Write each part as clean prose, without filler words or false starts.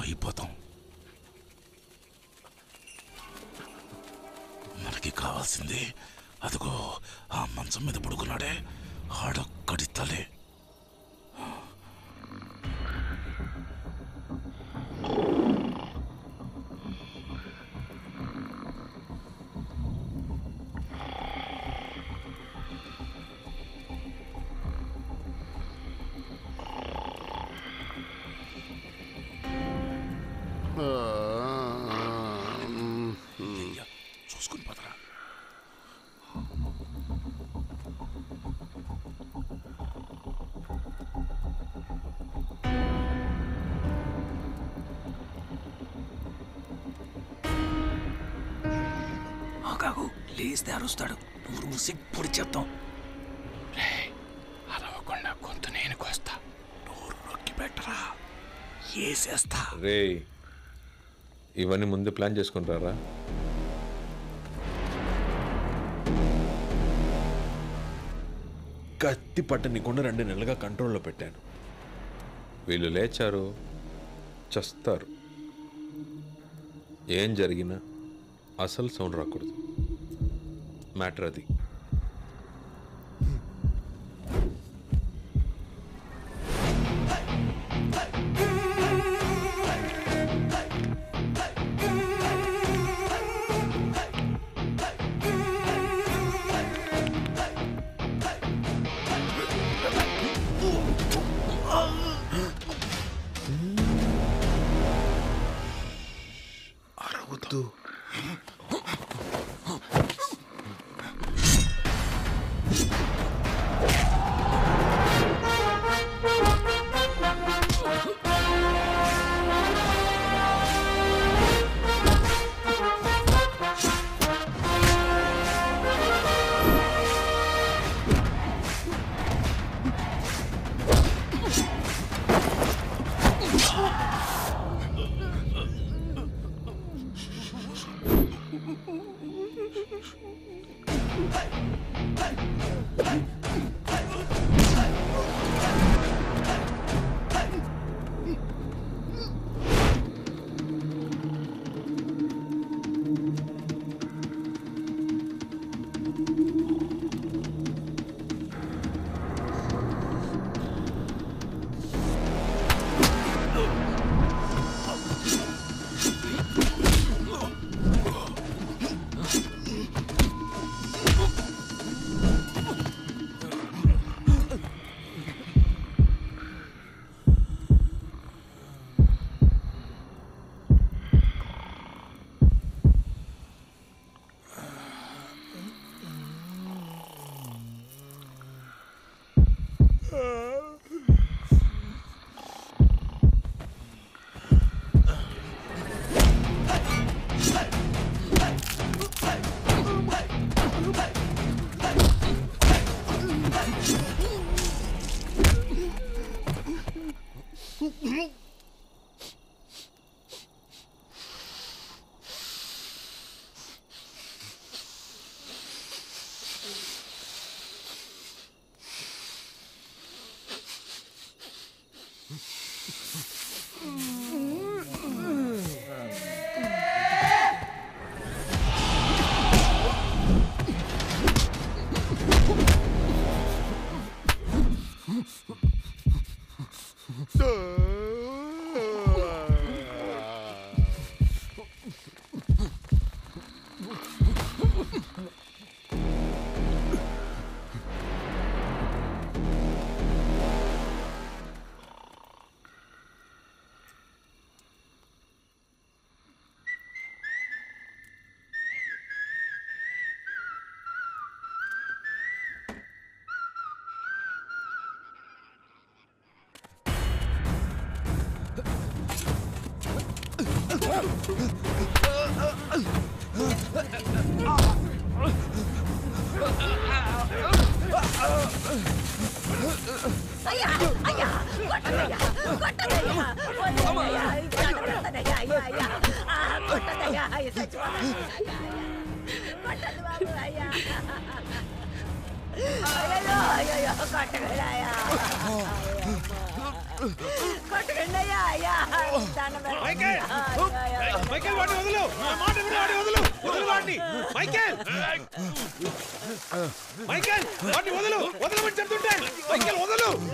అయిపోతాం. మనకి కావాల్సింది అదిగో ఆ మంచం మీద పడుకున్నాడే, ఆడొక్కడి తలే. చూసుకుని పదరా. ఆగాగు, లేస్తే అరుస్తాడు. నువ్వు మూసి పొడి చెప్తాం. అరవకుండా గొంతు నేను కోస్తా, నోరు నొక్కి పెట్టరా, ఏసేస్తా. రే, ఇవన్నీ ముందు ప్లాన్ చేసుకుంటారా? కత్తి పట్టనికుండా 2 నెలలుగా కంట్రోల్లో పెట్టాను. వీళ్ళు లేచారు, చస్తారు. ఏం జరిగినా అసలు సౌండ్ రాకూడదు. మ్యాటర్ అది. అరవద్దు.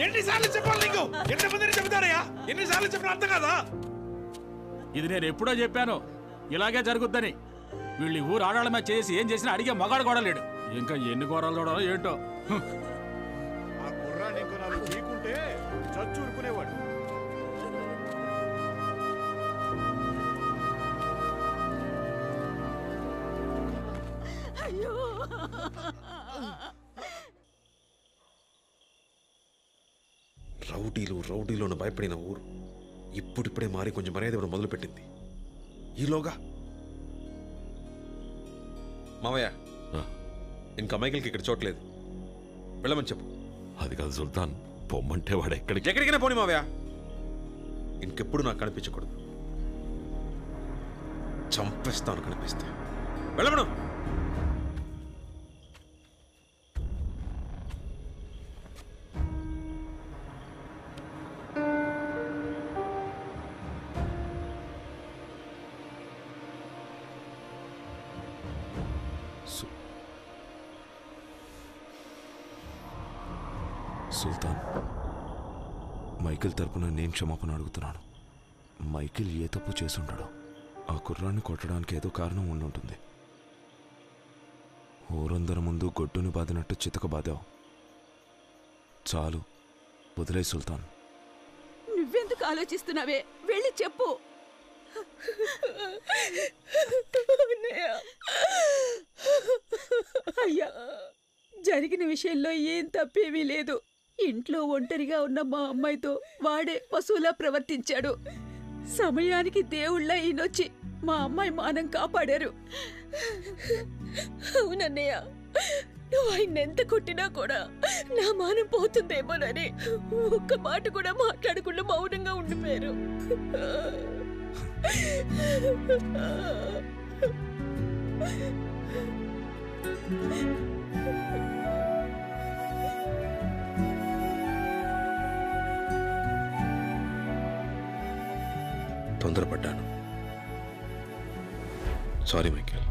ఎన్నిసార్లు చెప్పాలి నీకు? ఎంతమందిని చెబుతారయ్యా? ఎన్నిసార్లు చెప్పినా అర్థం కాదా? ఇది నేను ఎప్పుడో చెప్పాను ఇలాగే జరుగుద్దని. వీళ్ళు ఊరు ఆడాళ్ళ మీద చేసి ఏం చేసినా అడిగే మగాడు కూడా లేడు. ఇంకా ఎన్ని ఘోరాలు చూడాలో ఏంటో. ఆ కుర్రాన్ని ఇంకో నాలుగు తీకుంటే చచ్చు ఊరుకునేవాడు. రౌడీలోను భయపడిన ఊరు ఇప్పుడిప్పుడే మారి కొంచెం మర్యాద ఇవ్వడం మొదలుపెట్టింది. ఈలోగా మావయ్య ఇంకా మైకిల్కి ఇక్కడ చోట్లేదు, వెళ్ళమని చెప్పు. అది కాదు సుల్తాన్, పొమ్మంటే వాడు ఎక్కడికైనా పోనీ మావయ్య, ఇంకెప్పుడు నాకు కనిపించకూడదు. చంపేస్తాను కనిపిస్తే. వెళ్ళమను. సుల్తాన్, మైకిల్ తరపున నేను క్షమాపణ అడుగుతున్నాను. మైకిల్ ఏ తప్పు చేసుంటాడో. ఆ కుర్రాన్ని కొట్టడానికి ఏదో కారణం ఉండుంటుంది. ఊరందరి ముందు గొడ్డుని బాదినట్టు చితక బాదావు. చాలు, వదిలే సుల్తాన్. నువ్వెందుకు ఆలోచిస్తున్నావే? వెళ్ళి చెప్పు. అయ్యా, జరిగిన విషయంలో ఏం తప్పేమీ లేదు. ఇంట్లో ఒంటరిగా ఉన్న మా అమ్మాయితో వాడే పశువులా ప్రవర్తించాడు. సమయానికి దేవుళ్ళ ఈయనొచ్చి మా అమ్మాయి మానం కాపాడారు. అవునన్నయ్య, నువ్వు ఆయన ఎంత కొట్టినా కూడా నా మానం పోతుందేమోనని ఒక్క మాట కూడా మాట్లాడకుండా మౌనంగా ఉండిపోయారు. తొందరపడ్డాను. Sorry Michael.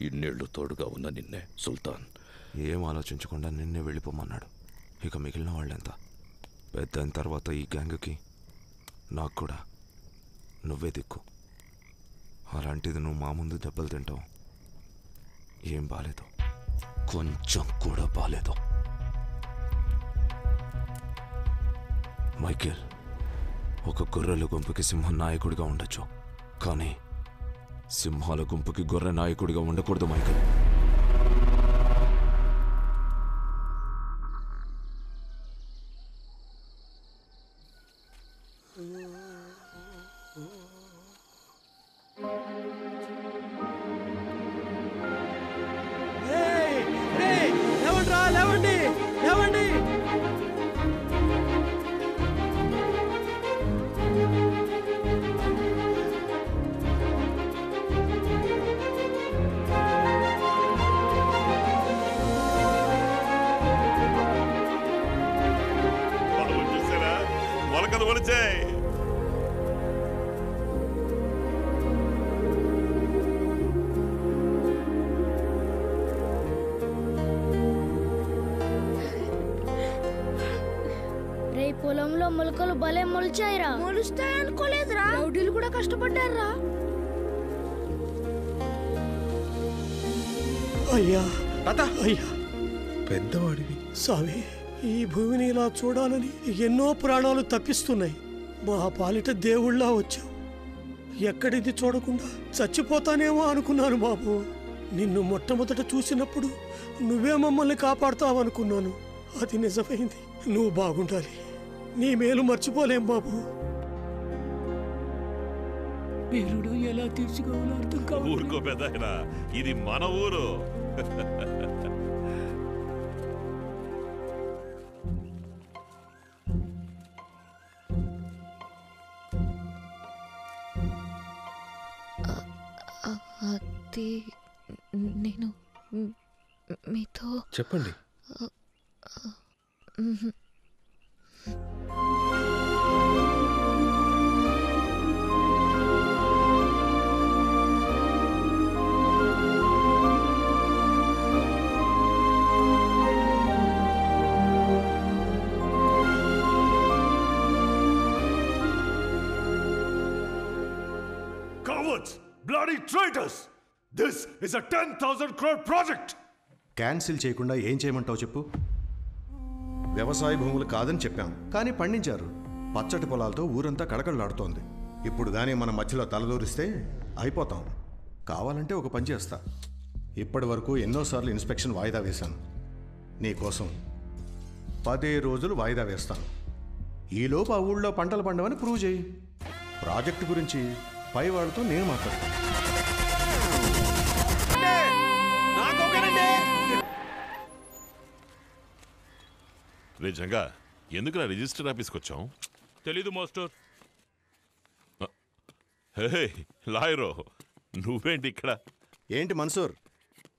ఇన్నేళ్లు తోడుగా ఉన్న నిన్నే సుల్తాన్ ఏం ఆలోచించకుండా నిన్నే వెళ్ళిపోమన్నాడు. ఇక మిగిలిన వాళ్ళెంత? పెద్ద అయిన తర్వాత ఈ గ్యాంగ్కి నాకు కూడా నువ్వే దిక్కు. అలాంటిది నువ్వు మా ముందు దెబ్బలు తింటావు. ఏం బాలేదు, కొంచెం కూడా బాలేదు. మైకేల్, ఒక గొర్రెల గుంపుకి సింహం నాయకుడిగా ఉండొచ్చు, కానీ సింహాల గుంపుకి గొర్రె నాయకుడిగా ఉండకూడదు మైకేల్. పొలంలో మొలకలు భలే మొలిచాయిరా. మొలుస్తాయనుకోలేదురా. రౌడీలు కూడా కష్టపడ్డారా. అయ్యా అయ్యా, పెద్దవాడివి స్వామి, ఈ భూమిని ఇలా చూడాలని ఎన్నో ప్రాణాలు తప్పిస్తున్నాయి. మా పాలిట దేవుళ్ళా వచ్చావు. ఎక్కడిది చూడకుండా చచ్చిపోతానేమో అనుకున్నాను బాబు. నిన్ను మొట్టమొదట చూసినప్పుడు నువ్వే మమ్మల్ని కాపాడుతావనుకున్నాను. అది నిజమైంది. నువ్వు బాగుండాలి. నీ మేలు మర్చిపోలేం బాబు. మీ రుణం ఎలా తీర్చుకోవాలో అర్థం కావాలి. ఊరుకో పెద్దాయనా, ఇది మన ఊరు. అది నేను మీతో చెప్పండి. Cowards! Bloody traitors! This is a 10,000 crore project! Cancel చేయకుండా ఏం చేయమంటావు చెప్పు. వ్యవసాయ భూములు కాదని చెప్పాం, కానీ పండించారు. పచ్చటి పొలాలతో ఊరంతా కళకళలాడుతోంది. ఇప్పుడు కానీ మన మధ్యలో తలదూరిస్తే అయిపోతాం. కావాలంటే ఒక పని చేస్తా. ఇప్పటి వరకు ఎన్నోసార్లు ఇన్స్పెక్షన్ వాయిదా వేశాను. నీకోసం 10 రోజులు వాయిదా వేస్తాను. ఈలోపు ఆ ఊళ్ళో పంటలు పండవని ప్రూవ్ చేయి. ప్రాజెక్టు గురించి పై వాళ్ళతో నేను మాట్లాడతాను. నిజంగా ఎందుకు రిజిస్టర్ ఆఫీస్కి వచ్చాం? తెలీదు మాస్టర్. హే లాయరో, నువ్వేంటి ఇక్కడ? ఏంటి మన్సూర్,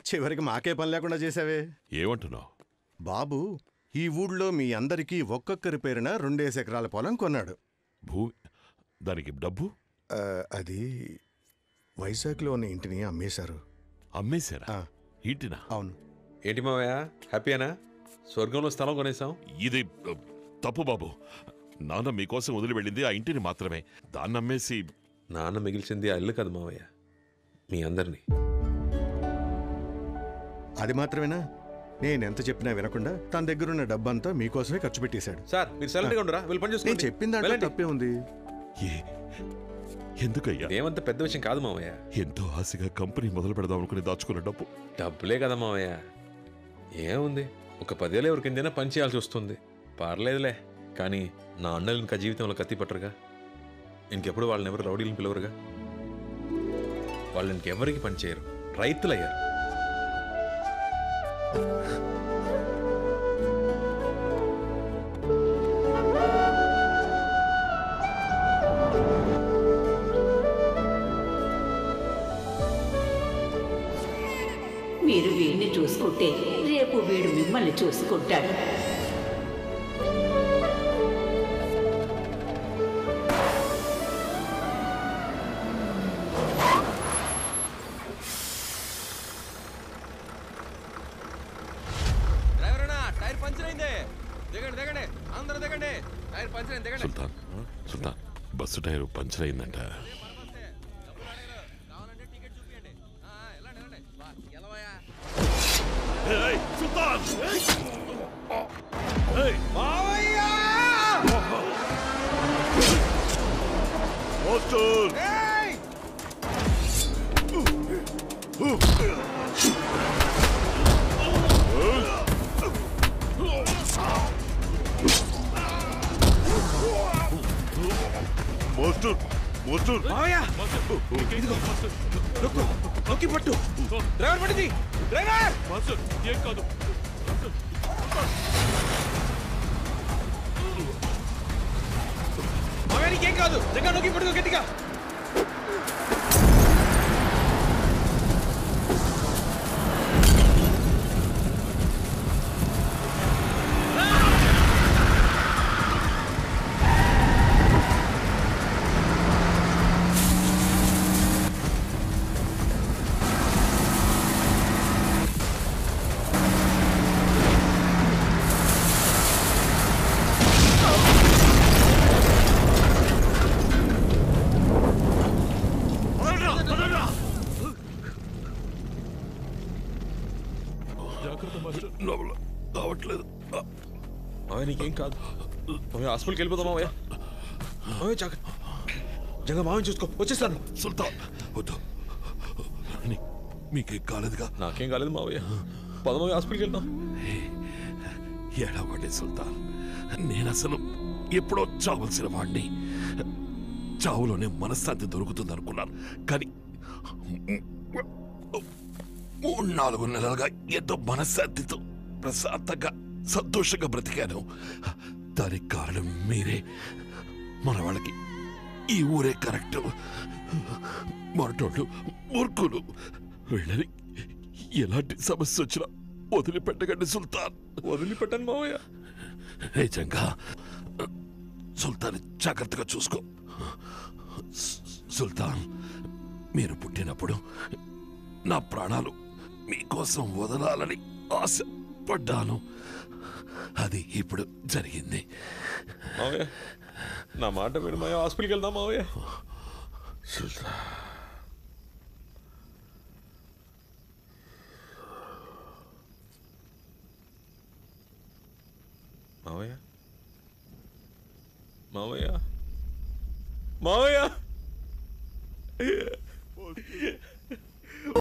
చివరికి మాకే పని లేకుండా చేసావే. ఏమంటున్నావు? బాబు ఈ ఊళ్ళో మీ అందరికీ ఒక్కొక్కరి పేరున 2 ఎకరాల పొలం కొన్నాడు. భూమి, దానికి డబ్బు? అది వైజాగ్లో ఉన్న ఇంటిని అమ్మేశారు. అమ్మేశారా? ఇంటినా? అవును. ఏంటి మావయ్య, హ్యాపీయేనా? స్వర్గంలో స్థలం కొనేసాం. ఇది తప్పు బాబు. నాన్న మీకోసం వదిలి వెళ్ళింది ఆ ఇంటిని మాత్రమే. దాన్ని అమ్మేసి నాన్న మిగిల్చింది ఆ ఇల్లు కదా మావయ్య, మీ అందరినీ. అది మాత్రమేనా? నేనెంత చెప్పినా వినకుండా తన దగ్గరున్న డబ్బంతా మీకోసమే ఖర్చు పెట్టేశాడు. సార్ మీరు సైలెంట్గా ఉండరా? వీళ్ళు పని నేను చేసుకోండి. చెప్పిన దాంట్లో తప్పే ఉంది. ఎందుకయ్యా? ఏమంత పెద్ద విషయం కాదు మావయ్య. ఎంతో ఆశగా కంపెనీ మొదలు పెడదాం అనుకుని దాచుకున్న డబ్బు. డబ్బులే కదా మావయ్య, ఏముంది, ఒక 10 ఏళ్ళు ఎవరికిందైనా పని చేయాల్సి వస్తుంది. పర్లేదులే, కానీ నా అన్నలు ఇంకా జీవితంలో కత్తి పట్టరుగా. ఇంకెప్పుడు వాళ్ళని ఎవరు రౌడీలను పిలవరుగా. వాళ్ళు ఇంకెవరికి పని చేయరు, రైతులయ్యారు. మీరు వీడిని చూసుకుంటే రేపు వీడు మిమ్మల్ని చూసుకుంటాడు. టైర్ పంచర్ అయింది, దిగండి దిగండి, అందరూ దిగండి. టైర్ పంచర్ అయింది, దిగండి. సుల్తాన్, సుల్తాన్, బస్సు టైర్ పంచర్ అయిందంట. సుల్తాన్! మాస్టర్! మాస్టర్! మాస్టర్! నొక్కి పట్టు, డ్రైవర్ పట్టింది, డ్రైవర్. మాస్టర్ ఏం కాదు. నీకేం కాదు, దగ్గర నొక్కి పట్టుకో గట్టిగా. రావట్లేదు. నీకేం కాదు, హాస్పిటల్కి వెళ్ళిపోతాం మావయ్య. జగ మావయ్య చూసుకో, వచ్చేస్తాను. సుల్తాన్ వద్దు, మీకేం కాలేదుగా? నాకేం కాలేదు మావయ్య, పదమూడు హాస్పిటల్కి వెళ్తాం. ఏడవండి సుల్తాన్, నేను అసలు ఎప్పుడో చావలసిన వాడిని. చావులోనే మనశ్శాంతి దొరుకుతుంది అనుకున్నాను. కానీ 3-4 నెలలుగా ఎంతో మనశ్శాంతితో ప్రశాంతంగా సంతోషంగా బ్రతికాను. దానికి కారణం మీరే. మన వాళ్ళకి ఈ ఊరే కరెక్ట్. మరటోళ్ళు మూర్ఖులు. వీళ్ళని ఎలాంటి సమస్య వచ్చినా వదిలిపెట్టకండి సుల్తాన్. వదిలిపెట్టాను మావయ్య. నిజంగా సుల్తాన్ జాగ్రత్తగా చూసుకో. సుల్తాన్, మీరు పుట్టినప్పుడు నా ప్రాణాలు మీకోసం వదలాలని ఆశపడ్డాను. అది ఇప్పుడు జరిగింది. మావయ్య నా మాట విడు మావయ్య. హాస్పిటల్కి వెళ్దాం మావయ్య. సుల్తాన్, మావయ్య మావయ్య మావయ్య